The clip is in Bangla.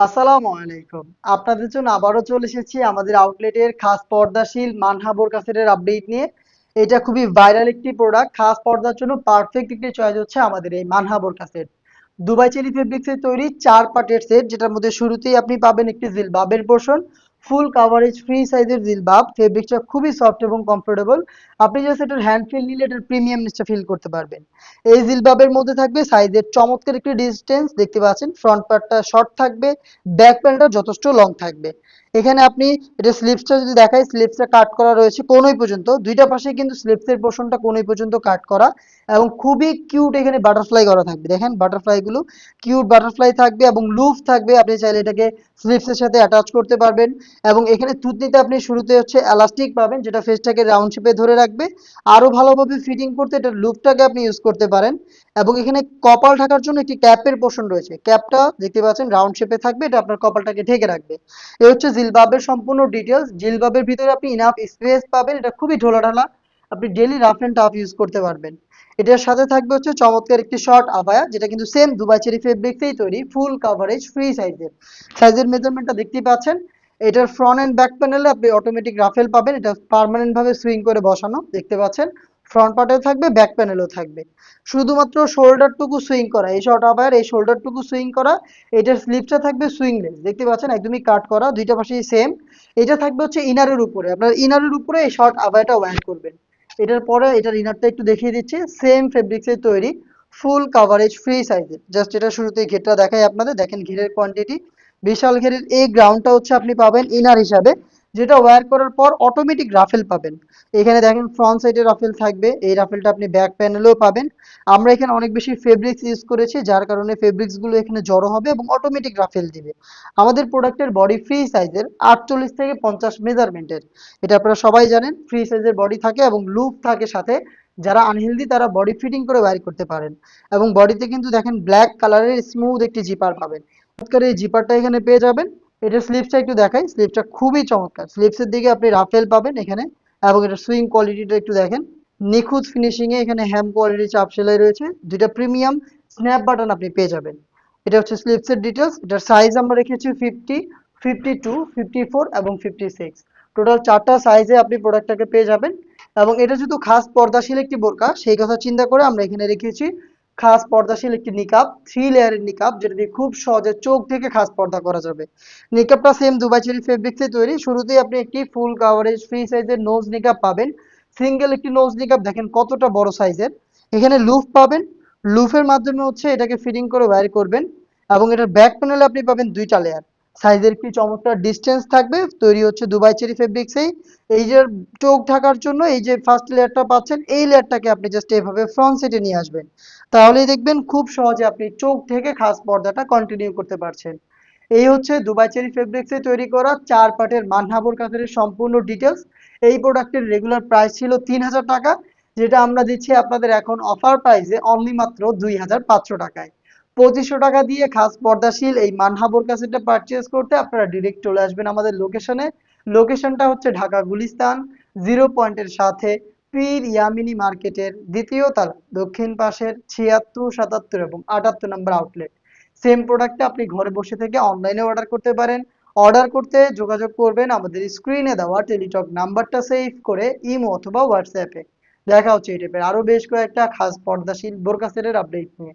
আসসালামু আলাইকুম। আপনাদের জন্য আবারও চলে এসেছি আমাদের আউটলেটের খাস পর্দাশীল মানহা বোরকা সেটের আপডেট নিয়ে। এটা খুবই ভাইরাল একটি প্রোডাক্ট। খাস পর্দার জন্য পারফেক্ট একটি চয়েস হচ্ছে আমাদের এই মানহা বোরকা সেট। দুবাই চেরি ফেব্রিক্সের তৈরি ৪ পার্টের সেট, যেটার মধ্যে শুরুতেই আপনি পাবেন একটি জিলবাবের পোর্শন। ফুল কাভারেজ ফ্রি সাইজের জিলবাব। ফেব্রিকটা খুবই সফট এবং কমফোর্টেবল। আপনি জাস্ট এটার হ্যান্ড ফিল নিলে এটার প্রিমিয়ামনেসটা ফিল করতে পারবেন। এই জিলবাবের মধ্যে থাকবে সাইজের চমৎকার একটি ডিসটেন্স, দেখতে পাচ্ছেন ফ্রন্ট পার্টটা শর্ট থাকবে, ব্যাক প্যানেলটা যথেষ্ট লং থাকবে। এখানে আপনি এটা স্লিপসটা যদি দেখাই, স্লিপসটা কাট করা রয়েছে কোনই পর্যন্ত, দুইটা পাশে কিন্তু স্লিপসের পোর্শনটা কোনই পর্যন্ত কাট করা, এবং খুবই কিউট এখানে বাটারফ্লাই করা থাকবে। দেখেন বাটারফ্লাই গুলো কিউট বাটারফ্লাই থাকবে এবং লুফ থাকবে, আপনি চাইলে এটাকে স্লিপসের সাথে অ্যাটাচ করতে পারবেন। এবং এখানে থুতনিতে আপনি শুরুতে হচ্ছে এলাস্টিক পাবেন, যেটা ফেসটাকে রাউন্ড শেপে ধরে রাখবে। আরো ভালোভাবে ফিটিং করতে এটার লুপটাকে আপনি ইউজ করতে পারেন। এবং এখানে কপাল ঢাকার জন্য একটি ক্যাপের পোর্শন রয়েছে, ক্যাপটা দেখতে পাচ্ছেন রাউন্ড শেপে থাকবে, এটা আপনার কপালটাকে ঢেকে রাখবে। এ হচ্ছে জিলবাবের সম্পূর্ণ ডিটেলস। জিলবাবের ভিতরে আপনি ইনাফ স্পেস পাবেন, এটা খুবই ঢোলাঢালা, আপনি daily rough and tough use করতে পারবেন। এটার সাথে থাকবে হচ্ছে চমৎকার একটি শর্ট আবায়া, যেটা কিন্তু সেম দুবাই চেরি ফেব্রিক্সেই তৈরি, ফুল কাভারেজ ফ্রি সাইজের। সাইজের মেজারমেন্টটা দেখতেই পাচ্ছেন। এটার ফ্রন্ট এন্ড ব্যাক প্যানেলে আপনি অটোমেটিক রাফেল পাবেন, এটা পার্মানেন্ট ভাবে সুইং করে বসানো, দেখতে পাচ্ছেন। ফ্রন্ট পার্টেও থাকবে, ব্যাক প্যানেলেও থাকবে। শুধুমাত্র শোল্ডারটুকু সুইং করা, এই শর্ট আবায়ার এই শোল্ডারটুকু সুইং করা। এটার স্লিপসটা থাকবে সুইংলেস, দেখতে পাচ্ছেন একদমই কাট করা, দুইটা পাশেই সেম। এটা থাকবে হচ্ছে ইনারের উপরে, আপনার ইনারের উপরে এই শর্ট আবায়াটা ওয়্যার করবেন। এটার পরে এটার ইনারটা একটু দেখিয়ে দিচ্ছি, সেম ফেব্রিক্সের তৈরি, ফুল কাভারেজ ফ্রি সাইজের। জাস্ট এটা শুরুতেই ঘেরটা দেখাই আপনাদের, দেখেন ঘেরের কোয়ান্টিটি বিশাল ঘেরের। এই গ্রাউন্ডটা হচ্ছে আপনি পাবেন ইনার হিসাবে, যেটা ওয়্যার করার পর অটোমেটিক রাফেল পাবেন। এখানে দেখেন ফ্রন্ট সাইডে রাফেল থাকবে, এই রাফেলটা আপনি ব্যাক প্যানেলেও পাবেন। আমরা এখানে অনেক বেশি ফেব্রিক্স ইউজ করেছি, যার কারণে ফেব্রিক্স গুলো এখানে জড়ো হবে এবং অটোমেটিক রাফেল দিবে। আমাদের প্রোডাক্টের বডি ফ্রি সাইজের 48 থেকে 50 মেজারমেন্টের, এটা আপনারা সবাই জানেন। ফ্রি সাইজের বডি থাকে এবং লুপ থাকে সাথে, যারা আনহেলদি তারা বডি ফিটিং করে ওয়্যার করতে পারেন। এবং বডিতে কিন্তু দেখেন ব্ল্যাক কালারের স্মুথ একটি জিপার পাবেন, চমৎকার এই জিপারটা এখানে পেয়ে যাবেন। এটা স্লিপসটা একটু দেখাই, স্লিপসটা খুবই চমৎকার, স্লিপসের দিকে আপনি রাফেল পাবেন এখানে। এবং এটা সুইং কোয়ালিটিটা একটু দেখেন, নিখুঁত ফিনিশিং এ এখানে হ্যাম কোয়ালিটি চাপ সেলাই রয়েছে, দুইটা প্রিমিয়াম স্ন্যাপ বাটন আপনি পেয়ে যাবেন। এটা হচ্ছে স্লিপসের ডিটেলস। এটার সাইজ আমরা রেখেছি 50, 52, 54 এবং 56। টোটাল 4টা সাইজে আপনি প্রোডাক্টটাকে পেয়ে যাবেন। এবং এটা যেহেতু খাস পর্দাশীল একটি বোরকা, সেই কথা চিন্তা করে আমরা এখানে রেখেছি খাস পর্দাশীল একটি নিকাব, 3 লেয়ারের নিকাব, যেটা দিয়ে খুব সহজে চোখ থেকে খাস পর্দা করা যাবে। নিকাবটা সেম দুবাই চেরি ফেব্রিক্সে তৈরি। শুরুতেই আপনি একটি ফুল কাভারেজ ফ্রি সাইজের নোজ নিকাব পাবেন, সিঙ্গেল একটি নোজ নিকাব, দেখেন কতটা বড় সাইজের। এখানে লুফ পাবেন, লুফের মাধ্যমে হচ্ছে এটাকে ফিটিং করে ওয়্যার করবেন। এবং এটার ব্যাক প্যানেলে আপনি পাবেন 2টা লেয়ার, সাইজের একটি চমৎকার ডিসটেন্স থাকবে, তৈরি হচ্ছে দুবাই চেরি ফেব্রিক্সেই। এই যে চোখ ঢাকার জন্য এই যে ফার্স্ট লেয়ারটা পাচ্ছেন, এই লেয়ারটাকে আপনি জাস্ট এভাবে ফ্রন্ট সাইডে নিয়ে আসবেন, তাহলেই দেখবেন খুব সহজে আপনি চোখ থেকে খাস পর্দাটা কন্টিনিউ করতে পারছেন। এই হচ্ছে দুবাই চেরি ফেব্রিক্সে তৈরি করা 4 পার্টের মানহা বোরকা সেটের সম্পূর্ণ ডিটেলস। এই প্রোডাক্টের রেগুলার প্রাইস ছিল 3000 টাকা, যেটা আমরা দিচ্ছি আপনাদের এখন অফার প্রাইসে অনলি মাত্র 2500 টাকায়। 2500 টাকা দিয়ে খাস পর্দাশীল এই মানহা বোরকা সেটটা পারচেজ করতে আপনারা ডিরেক্ট চলে আসবেন আমাদের লোকেশনে। লোকেশনটা হচ্ছে ঢাকা গুলিস্তান, 0 পয়েন্টের সাথে পীর ইয়ামিনী মার্কেটের 2য় তলা, দক্ষিণ পাশের 76, 77 এবং 78 নম্বর আউটলেট। সেম প্রোডাক্টটা আপনি ঘরে বসে থেকে অনলাইনে অর্ডার করতে পারেন। অর্ডার করতে যোগাযোগ করবেন আমাদের স্ক্রিনে দেওয়া টেলিটক নাম্বারটা সেভ করে ইমো অথবা হোয়াটসঅ্যাপে। দেখা হচ্ছে এই টাইপের আরো বেশ কয়েকটা খাস পর্দাশীল বোরকা সেটের আপডেট নিয়ে।